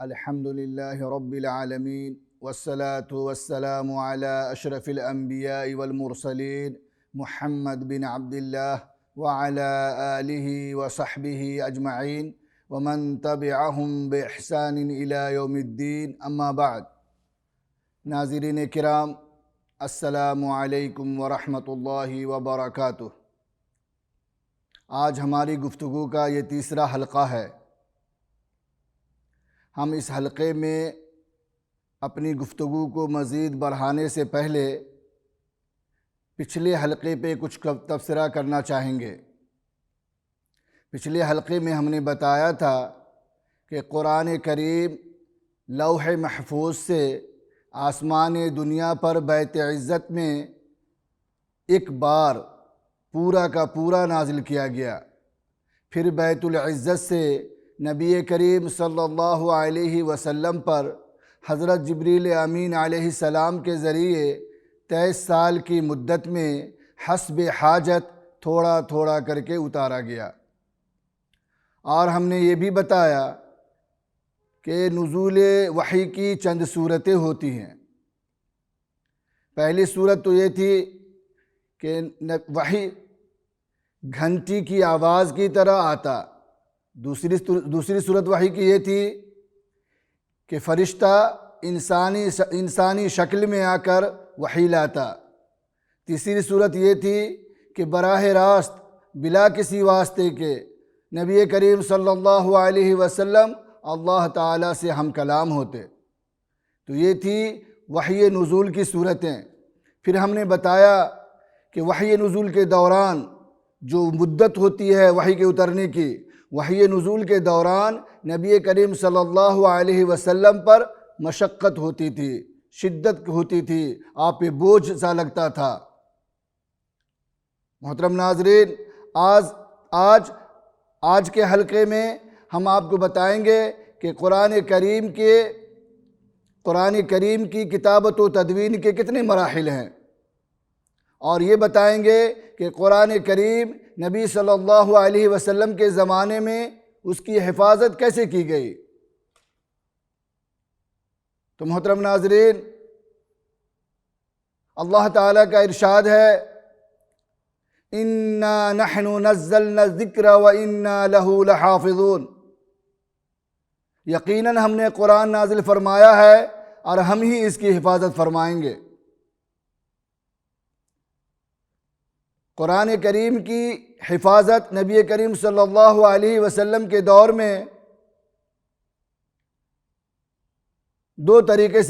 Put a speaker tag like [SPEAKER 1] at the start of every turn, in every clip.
[SPEAKER 1] الحمد لله رب العالمين والصلاة والسلام على أشرف الأنبياء والمرسلين محمد بن عبد الله وعلى آله وصحبه أجمعين ومن تبعهم بإحسان إلى يوم الدين أما بعد. ناظرین کرام، السلام علیکم ورحمۃ اللہ وبرکاتہ. آج ہماری گفتگو کا یہ تیسرا حلقہ ہے. ہم اس حلقے میں اپنی گفتگو کو مزید بڑھانے سے پہلے پچھلے حلقے پہ کچھ تبصرہ کرنا چاہیں گے. پچھلے حلقے میں ہم نے بتایا تھا کہ قرآن کریم لوح محفوظ سے آسمان دنیا پر بیت عزت میں ایک بار پورا کا پورا نازل کیا گیا. پھر بیت العزت سے نبی کریم صلی اللہ علیہ وسلم پر حضرت جبریل امین علیہ السلام کے ذریعے 23 سال کی مدت میں حسب حاجت تھوڑا تھوڑا کر کے اتارا گیا. اور ہم نے یہ بھی بتایا کہ نزول وحی کی چند صورتیں ہوتی ہیں. پہلی صورت تو یہ تھی کہ وحی گھنٹی کی آواز کی طرح آتا. دوسری صورت وحی کی یہ تھی کہ فرشتہ انسانی شکل میں آ کر وحی لاتا. تیسری صورت یہ تھی کہ براہ راست بلا کسی واسطے کے نبی کریم صلی اللہ علیہ وسلم اللہ تعالیٰ سے ہم کلام ہوتے. تو یہ تھی وحی نزول کی صورتیں. پھر ہم نے بتایا کہ وحی نزول کے دوران جو مدت ہوتی ہے وحی کے اترنے کی، وحی نزول کے دوران نبی کریم صلی اللہ علیہ وسلم پر مشقت ہوتی تھی، شدت ہوتی تھی، آپ پہ بوجھ سا لگتا تھا. محترم ناظرین، آج کے حلقے میں ہم آپ کو بتائیں گے کہ قرآن کریم کی کتابت و تدوین کے کتنے مراحل ہیں، اور یہ بتائیں گے کہ قرآن کریم نبی صلی اللہ علیہ وسلم کے زمانے میں اس کی حفاظت کیسے کی گئی. تو محترم ناظرین، اللہ تعالیٰ کا ارشاد ہے اِنَّا نَحْنُ نَزَّلْنَا الذِّكْرَ وَإِنَّا لَهُ لَحَافِظُونَ. یقیناً ہم نے قرآن نازل فرمایا ہے اور ہم ہی اس کی حفاظت فرمائیں گے. قرآن کریم کی حفاظت نبی کریم صلی اللہ علیہ وسلم کے دور میں دو طریقے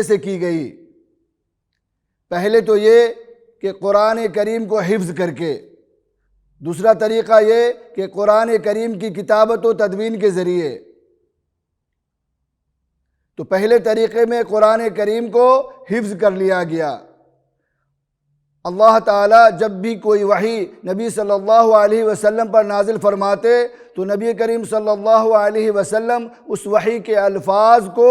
[SPEAKER 1] سے کی گئی. پہلے تو یہ کہ قرآن کریم کو حفظ کر کے، دوسرا طریقہ یہ کہ قرآن کریم کی کتابت و تدوین کے ذریعے. تو پہلے طریقے میں قرآن کریم کو حفظ کر لیا گیا. اللہ تعالیٰ جب بھی کوئی وحی نبی صلی اللہ علیہ وسلم پر نازل فرماتے تو نبی کریم صلی اللہ علیہ وسلم اس وحی کے الفاظ کو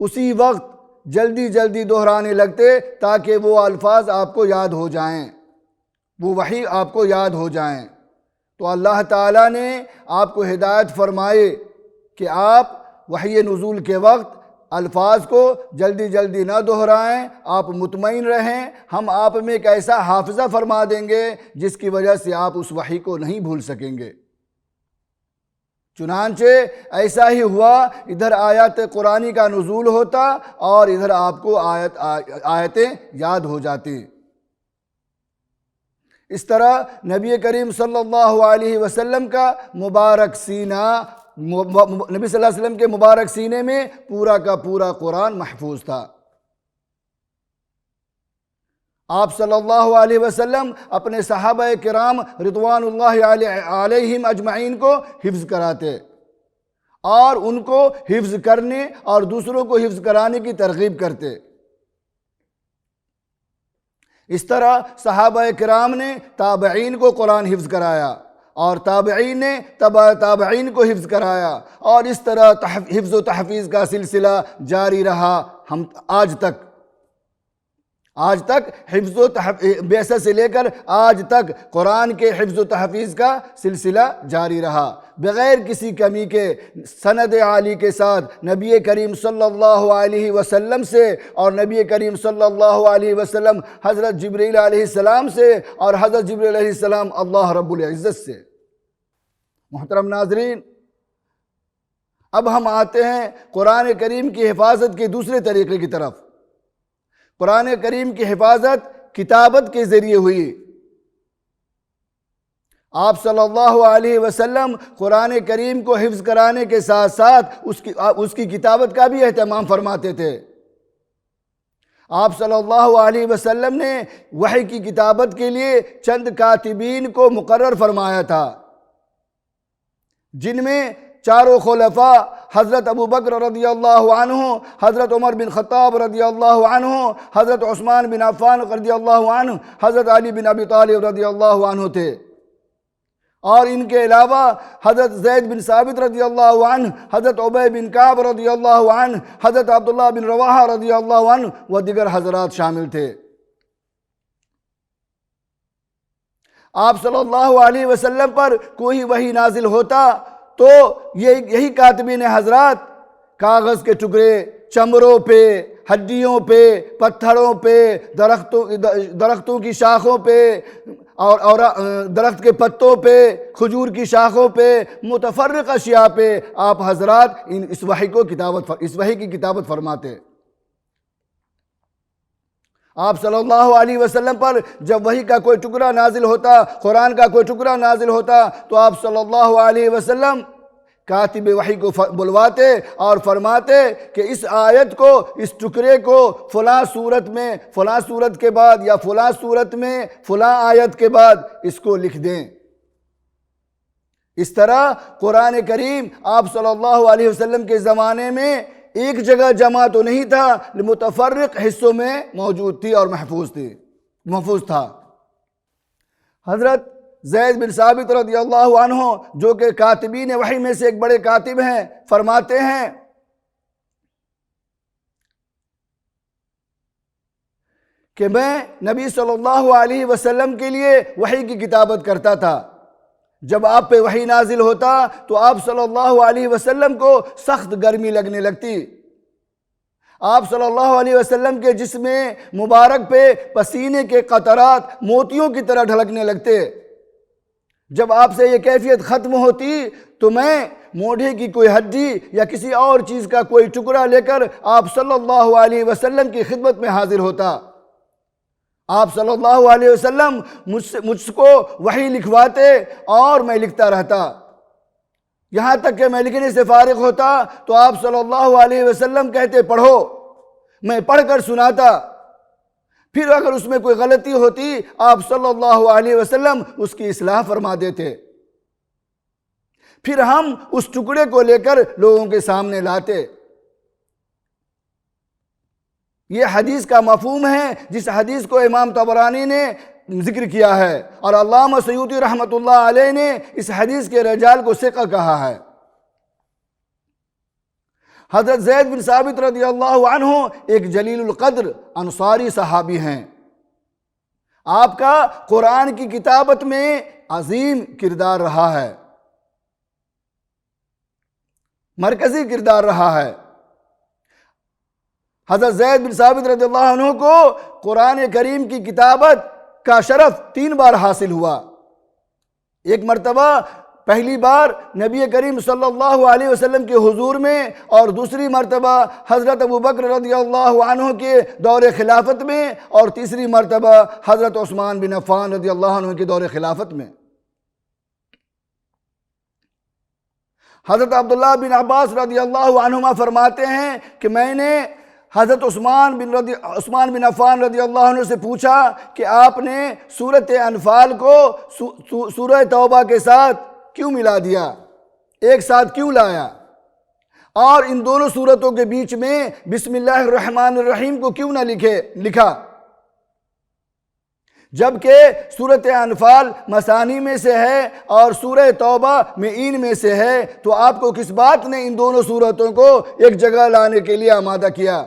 [SPEAKER 1] اسی وقت جلدی دہرانے لگتے تاکہ وہ الفاظ آپ کو یاد ہو جائیں، وہ وحی آپ کو یاد ہو جائیں. تو اللہ تعالیٰ نے آپ کو ہدایت فرمائے کہ آپ وحی نزول کے وقت الفاظ کو جلدی نہ دہرائیں، آپ مطمئن رہیں. ہم آپ میں ایک ایسا حافظہ فرما دیں گے جس کی وجہ سے آپ اس وحی کو نہیں بھول سکیں گے. چنانچہ ایسا ہی ہوا، ادھر آیات قرآنی کا نزول ہوتا اور ادھر آپ کو آیتیں یاد ہو جاتی. اس طرح نبی کریم صلی اللہ علیہ وسلم کا مبارک سینہ، نبی صلی اللہ علیہ وسلم کے مبارک سینے میں پورا کا پورا قرآن محفوظ تھا. آپ صلی اللہ علیہ وسلم اپنے صحابہ کرام رضوان اللہ علیہم اجمعین کو حفظ کراتے اور ان کو حفظ کرنے اور دوسروں کو حفظ کرانے کی ترغیب کرتے. اس طرح صحابہ کرام نے تابعین کو قرآن حفظ کرایا اور تابعین نے تابعین کو حفظ کرایا، اور اس طرح حفظ و تحفیظ کا سلسلہ جاری رہا ہم آج تک. آج تک حفظ و بعثت سے لے کر آج تک قرآن کے حفظ و تحفیظ کا سلسلہ جاری رہا، بغیر کسی کمی کے سند عالی کے ساتھ نبی کریم صلی اللہ علیہ وسلم سے، اور نبی کریم صلی اللہ علیہ وسلم حضرت جبرائیل علیہ السلام سے، اور حضرت جبرائیل علیہ السلام اللہ رب العزت سے۔ محترم ناظرین، اب ہم آتے ہیں قرآن کریم کی حفاظت کے دوسرے طریقے کی طرف۔ قرآن کریم کی حفاظت کتابت کے ذریعے ہوئی۔ آپ صلی اللہ علیہ وسلم قرآن کریم کو حفظ کرانے کے ساتھ ساتھ اس کی کتابت کا بھی اہتمام فرماتے تھے۔ آپ صلی اللہ علیہ وسلم نے وحی کی کتابت کے لیے چند کاتبین کو مقرر فرمایا تھا، جن میں چاروں خلفاء حضرت ابو بکر رضی اللہ عنہ، حضرت عمر بن خطاب رضی اللہ عنہ، حضرت عثمان بن عفان رضی اللہ عنہ، حضرت علی بن ابی طالب رضی اللہ عنہ تھے، اور ان کے علاوہ حضرت زید بن ثابت رضی اللہ عنہ، حضرت عبی بن کعب رضی اللہ عنہ، حضرت عبداللہ بن رواحہ رضی اللہ عنہ و دیگر حضرات شامل تھے۔ آپ صلی اللہ علیہ وسلم پر کوئی وحی نازل ہوتا تو یہی کاتبین حضرات کاغذ کے ٹکڑے، چمڑوں پہ، ہڈیوں پہ، پتھروں پہ، درختوں کی شاخوں پہ، اور درخت کے پتوں پہ، کھجور کی شاخوں پہ، متفرق اشیاء پہ آپ حضرات اس وحی کی کتابت فرماتے۔ آپ صلی اللہ علیہ وسلم پر جب وحی کا کوئی ٹکڑا نازل ہوتا، قرآن کا کوئی ٹکڑا نازل ہوتا، تو آپ صلی اللہ علیہ وسلم کاتب وحی کو بلواتے اور فرماتے کہ اس آیت کو، اس ٹکڑے کو فلاں صورت میں، فلاں صورت کے بعد، یا فلاں صورت میں فلاں آیت کے بعد اس کو لکھ دیں۔ اس طرح قرآن کریم آپ صلی اللہ علیہ وسلم کے زمانے میں ایک جگہ جمع تو نہیں تھا، متفرق حصوں میں موجود تھی اور محفوظ تھا۔ حضرت زید بن ثابت رضی اللہ عنہ، جو کہ کاتبین وحی میں سے ایک بڑے کاتب ہیں، فرماتے ہیں کہ میں نبی صلی اللہ علیہ وسلم کے لیے وحی کی کتابت کرتا تھا۔ جب آپ پہ وحی نازل ہوتا تو آپ صلی اللہ علیہ وسلم کو سخت گرمی لگنے لگتی۔ آپ صلی اللہ علیہ وسلم کے جسم مبارک پہ پسینے کے قطرات موتیوں کی طرح ڈھلکنے لگتے۔ جب آپ سے یہ کیفیت ختم ہوتی تو میں موڑھے کی کوئی ہڈی یا کسی اور چیز کا کوئی ٹکڑا لے کر آپ صلی اللہ علیہ وسلم کی خدمت میں حاضر ہوتا۔ آپ صلی اللہ علیہ وسلم مجھ کو وحی لکھواتے اور میں لکھتا رہتا، یہاں تک کہ میں لکھنے سے فارغ ہوتا تو آپ صلی اللہ علیہ وسلم کہتے پڑھو، میں پڑھ کر سناتا۔ پھر اگر اس میں کوئی غلطی ہوتی آپ صلی اللہ علیہ وسلم اس کی اصلاح فرما دیتے۔ پھر ہم اس ٹکڑے کو لے کر لوگوں کے سامنے لاتے۔ یہ حدیث کا مفہوم ہے جس حدیث کو امام طبرانی نے ذکر کیا ہے، اور علامہ سیوطی رحمۃ اللہ علیہ نے اس حدیث کے رجال کو ثقہ کہا ہے۔ حضرت زید بن ثابت رضی اللہ عنہ ایک جلیل القدر انصاری صحابی ہیں۔ آپ کا قرآن کی کتابت میں عظیم کردار رہا ہے، مرکزی کردار رہا ہے۔ حضرت زید بن ثابت رضی اللہ عنہ کو قرآن کریم کی کتابت کا شرف 3 بار حاصل ہوا۔ ایک مرتبہ پہلی بار نبی کریم صلی اللہ علیہ وسلم کے حضور میں، اور دوسری مرتبہ حضرت ابو بکر رضی اللہ عنہ کے دور خلافت میں، اور تیسری مرتبہ حضرت عثمان بن عفان رضی اللہ عنہ کے دور خلافت میں۔ حضرت عبداللہ بن عباس رضی اللہ عنہما فرماتے ہیں کہ میں نے حضرت عثمان بن عفان رضی اللہ عنہ سے پوچھا کہ آپ نے سورۃ انفال کو سورہ توبہ کے ساتھ کیوں ملا دیا، ایک ساتھ کیوں لایا، اور ان دونوں سورتوں کے بیچ میں بسم اللہ الرحمن الرحیم کو کیوں نہ لکھا، جبکہ سورۃ انفال مثانی میں سے ہے اور سورہ توبہ معین میں سے ہے، تو آپ کو کس بات نے ان دونوں سورتوں کو ایک جگہ لانے کے لیے آمادہ کیا؟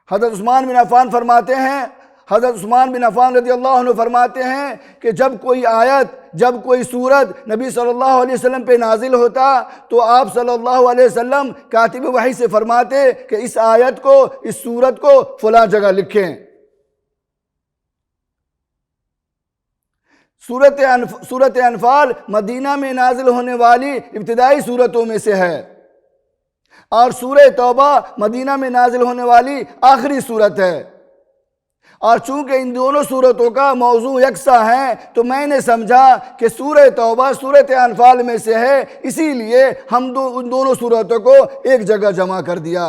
[SPEAKER 1] حضرت عثمان بن عفان فرماتے ہیں، حضرت عثمان بن عفان رضی اللہ عنہ فرماتے ہیں کہ جب کوئی آیت، جب کوئی سورت نبی صلی اللہ علیہ وسلم پہ نازل ہوتا تو آپ صلی اللہ علیہ وسلم کاتب وحی سے فرماتے کہ اس آیت کو، اس سورت کو فلاں جگہ لکھیں۔ سورت انفال مدینہ میں نازل ہونے والی ابتدائی سورتوں میں سے ہے، اور سورہ توبہ مدینہ میں نازل ہونے والی آخری سورت ہے۔ اور چونکہ ان دونوں سورتوں کا موضوع یکساں ہے تو میں نے سمجھا کہ سورہ توبہ سورت انفال میں سے ہے، اسی لیے ہم ان دونوں سورتوں کو ایک جگہ جمع کر دیا،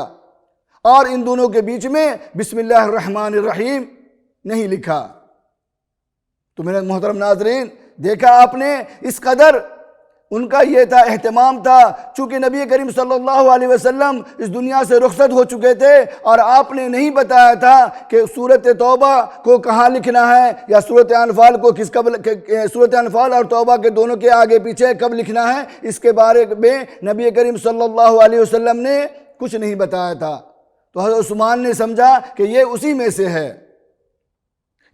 [SPEAKER 1] اور ان دونوں کے بیچ میں بسم اللہ الرحمن الرحیم نہیں لکھا۔ تو میرے محترم ناظرین، دیکھا آپ نے اس قدر ان کا یہ تھا، اہتمام تھا، چونکہ نبی کریم صلی اللہ علیہ وسلم اس دنیا سے رخصت ہو چکے تھے، اور آپ نے نہیں بتایا تھا کہ سورت توبہ کو کہاں لکھنا ہے، یا سورت انفال کو سورت انفال اور توبہ کے دونوں کے آگے پیچھے کب لکھنا ہے، اس کے بارے میں نبی کریم صلی اللہ علیہ وسلم نے کچھ نہیں بتایا تھا۔ تو حضرت عثمان نے سمجھا کہ یہ اسی میں سے ہے،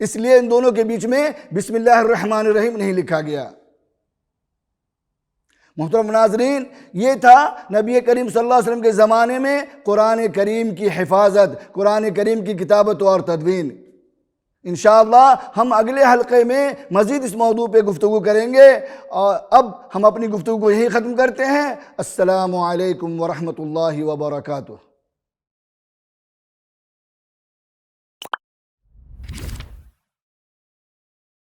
[SPEAKER 1] اس لیے ان دونوں کے بیچ میں بسم اللہ الرحمن الرحیم نہیں لکھا گیا۔ محترم ناظرین، یہ تھا نبی کریم صلی اللہ علیہ وسلم کے زمانے میں قرآن کریم کی حفاظت، قرآن کریم کی کتابت اور تدوین۔ انشاءاللہ ہم اگلے حلقے میں مزید اس موضوع پہ گفتگو کریں گے، اور اب ہم اپنی گفتگو کو یہیں ختم کرتے ہیں۔ السلام علیکم ورحمۃ اللہ وبرکاتہ۔